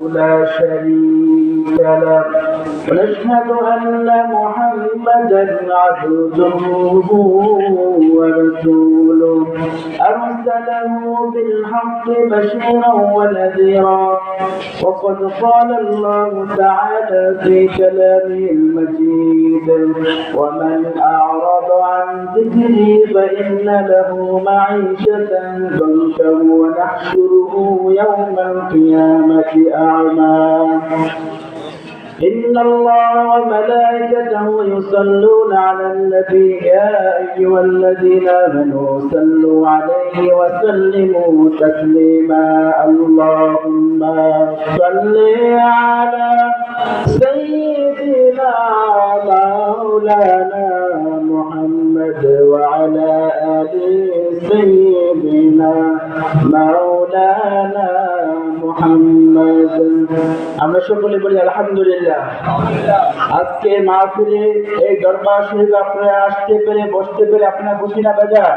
لا شريك له ونشهد أن محمدا عبده ورسوله أرسله بالحق بشيرا ونذيرا وقد قال الله تعالى في كلامه المجيد ومن أعرض عن ذكري فإن له معيشة ضنكا ونحشره يوم القيامة أعمى إن الله وملائكته يصلون على النبي يا أيها الذين آمنوا صلوا عليه وسلموا تسليما اللهم صل على سيدنا مولانا محمد وعلى آل سيدنا مولانا محمد আমরা সকলে বলি আলহামদুলিল্লাহ। আজকে মাহফিলে এই দরবার শরীফে আপনারা আসতে পেরে বসতে পেরে আপনারা খুশি না বাজার?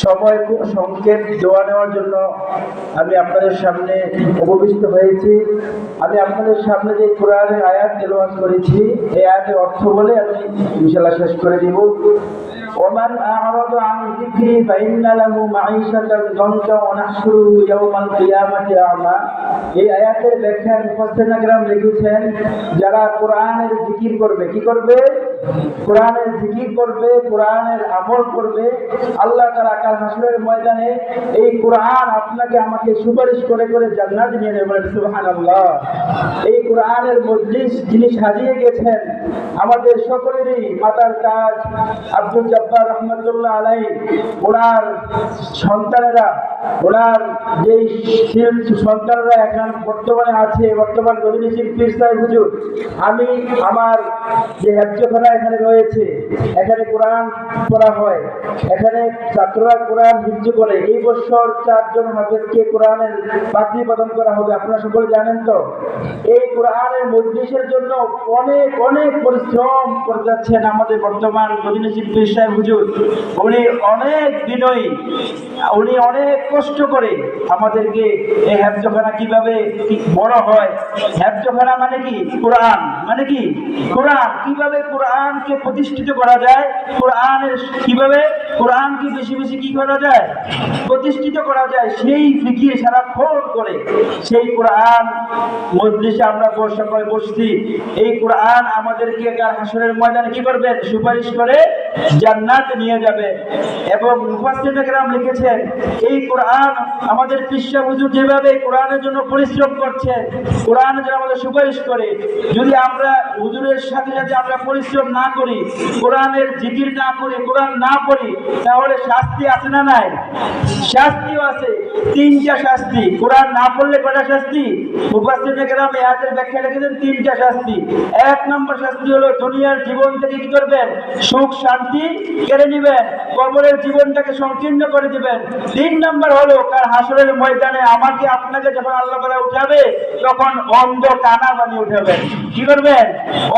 সময় খুব সংক্ষেপ, দোয়া নেওয়ার জন্য আমি আপনাদের সামনে উপবিষ্ট হয়েছি। আমি আপনাদের সামনে যে কোরআনের আয়াত তেলাওয়াত করেছি এই আয়াতের অর্থ বলে আমি ইনশাআল্লাহ শেষ করে দিব। ওমান আ'রাদা আন যিকরি ফাইন্না লাহু মাঈশাতান দানকা ওয়া নাহশুরুহু ইয়াওমাল কিয়ামাতি আ'মা। এই আয়াতের ব্যাখ্যা মুফাসসিরিন کرام লিখেছেন, যারা কোরআনের জিকির করবে, কি করবে? কোরআনের জিকির করবে, কোরআনের আমল করবে, আল্লাহ তাআলা কাল হাসরের ময়দানে এই কোরআন আপনাকে আমাকে সুপারিশ করে করে জান্নাত নিয়ে নেবে। সুবহানাল্লাহ। এই কোরআনের মজলিস যিনি সাজিয়ে গেছেন আমাদের সকলেরই মাতার তাজ আব্দুল জব্বার রহমাতুল্লাহ আলাইহি, ওনার সন্তানেরা, ওনার যেই সন্তানরা এখন বর্তমানে আছে, বর্তমান গদিনশীল পীর সাহেব হুজুর, আমি আমার যে হেফজখানা এখানে রয়েছে, এখানে কোরআন পড়া হয়, এখানে ছাত্ররা কোরআন হিফজ করে। এই বছর 4 জন হাফেজকে কোরআনের পাগড়ি প্রদান করা হবে। আপনারা সকলে জানেন তো। এই কোরআনের মজলিসের জন্য অনেক অনেক পরিশ্রম করে যাচ্ছেন আমাদের বর্তমান গদিনশীল পীর সাহেব হুজুর। উনি অনেক বিনয়ী, উনি অনেক কষ্ট করে আমাদেরকে এই হেফজখানা কিভাবে বড় হয়। হেফজখানা মানে কি? কোরআন মানে কি? কোরআন কিভাবে কোরআনকে প্রতিষ্ঠিত করা যায়, কোরআনের কিভাবে কোরআনকে বেশি বেশি কি করা যায়, প্রতিষ্ঠিত করা যায়, সেই ফিকির সারাক্ষণ করে সেই কোরআন মজলিসে আমরা সকলে বসছি। এই কোরআন আমাদেরকে কাল হাসরের ময়দানে কি করবেন? সুপারিশ করে জান্নাতে নিয়ে যাবে। এবং মুফাসসিরিন کرام লিখেছেন, এই কোরআন আমাদের পীর সাহেব হুজুর যেভাবে কোরআনের জন্য পরিশ্রম করছে, কোরআনের জন্য আমাদের সুপারিশ করে, যদি আমরা হুজুরের সাথে সাথে আমরা পরিশ্রম না করি, কোরআনের জিকির না করি, কোরআন না পড়ি, তাহলে শাস্তি আছে না নাই? শাস্তিও আছে। 3টা শাস্তি। কোরআন না পড়লে কয়টা শাস্তি? মুফাসসিরিন کرام এই আয়াতের ব্যাখ্যা লিখেছেন 3টা শাস্তি। 1 নম্বর শাস্তি হলো দুনিয়ার জীবন থেকে কি করবেন? সুখ শান্তি কেড়ে নেবেন, কবরের জীবনটাকে সংকীর্ণ করে দিবেন। 3 নম্বর হলো কাল হাসরের ময়দানে আমাকে আপনাকে যখন আল্লাহ তাআলা উঠাবে তখন অন্ধ কানা বানিয়ে উঠাবেন। কি করবেন?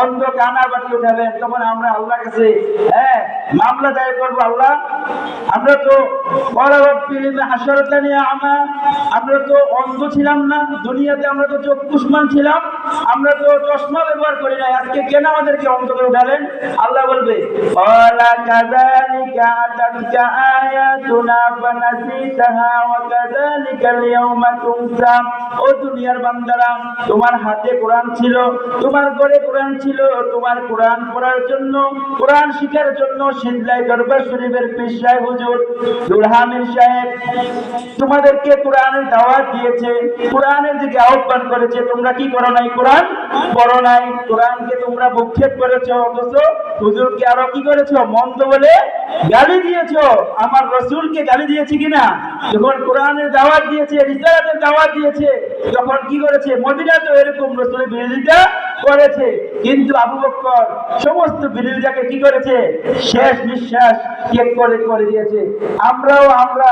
অন্ধ কানা বানিয়ে উঠাবেন। তখন আমরা আল্লাহর কাছে মামলা দায়ের করব, আল্লাহ আমরা তো হাসরাতানি আমা, আমরা তো অন্ধ ছিলাম না দুনিয়াতে, আমরা তো চক্ষুষ্মান ছিলাম, আমরা তো চশমা ব্যবহার করি না, আজকে কেন আমাদেরকে অন্ধ করে উঠালেন? আল্লাহ বলবে ওয়ালা কাযালিকা আতাকা আয়াতুনা ফানাসিতাহা ওয়া কাযালিকাল ইয়াওমা তুনসা। ও দুনিয়ার বান্দারা, তোমার হাতে কোরআন ছিল, তোমার ঘরে কোরআন ছিল, তোমার কোরআন পড়ার জন্য, কোরআন শিখার জন্য সিজদায় দরবার শরীফের পীর সাহেব হুজুর দুরহামির সাহেব তোমাদেরকে কোরআনের দাওয়াত দিয়েছে, কোরআনের দিকে আহ্বান করেছে, তোমরা কি করো নাই? কোরআন পড়ো নাই, কোরআনকে তোমরা ভূক্ষেপ করেছো, অথচ হুজুরকে আরো কি করেছো? মন্দ বলে গালি দিয়েছো। আমার রাসূলকে গালি দিয়েছে কিনা? যখন কোরআনের দাওয়াত দিয়েছে, রিসালাতের দাওয়াত দিয়েছে, তখন কি করেছে? মদিনাতেও এরকম রাসূলের বিরোধিতা করেছে, কিন্তু আবু বকর সমস্ত বিরোধিতাকে কি করেছে? শেষ নিঃশ্বাস ত্যাগ করে দিয়েছে। আমরা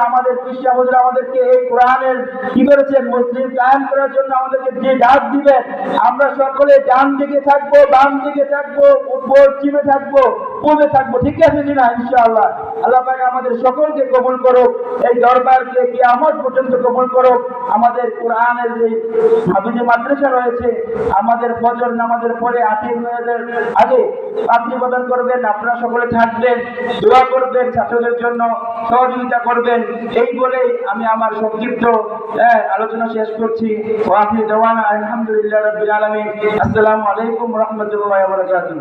আমাদের পীর সাহেব হুজুর আমাদেরকে এই কোরআনের কি করেছেন? মুসলিম কায়েম করার জন্য আমাদেরকে যে ডাক দিবেন, আমরা সকলে ডান দিকে থাকবো, বাম দিকে থাকবো, পশ্চিমে থাকবো, পূর্বে থাকবো, ঠিক আছে কিনা? ইনশাআল্লাহ আল্লাহ পাক আমাদের সকলকে কবুল করুক, এই দরবারকে কিয়ামত পর্যন্ত কবুল করুক। আমাদের কোরআনের যে হাফিজি মাদ্রাসা রয়েছে, আমাদের ফজর নামাজের পরে আতিম মেয়েদের আগে পাত্রী প্রদান করবেন, আপনারা সকলে থাকবেন, দোয়া করবেন, ছাত্রদের জন্য সহযোগিতা করবেন। এই বলেই আমি আমার সংক্ষিপ্ত আলোচনা শেষ করছি। ওয়া আখিরু দাওয়ানা আলহামদুলিল্লাহি রাব্বিল আলামিন। আসসালামু আলাইকুম ওয়া রাহমাতুল্লাহি ওয়া বারাকাতুহু।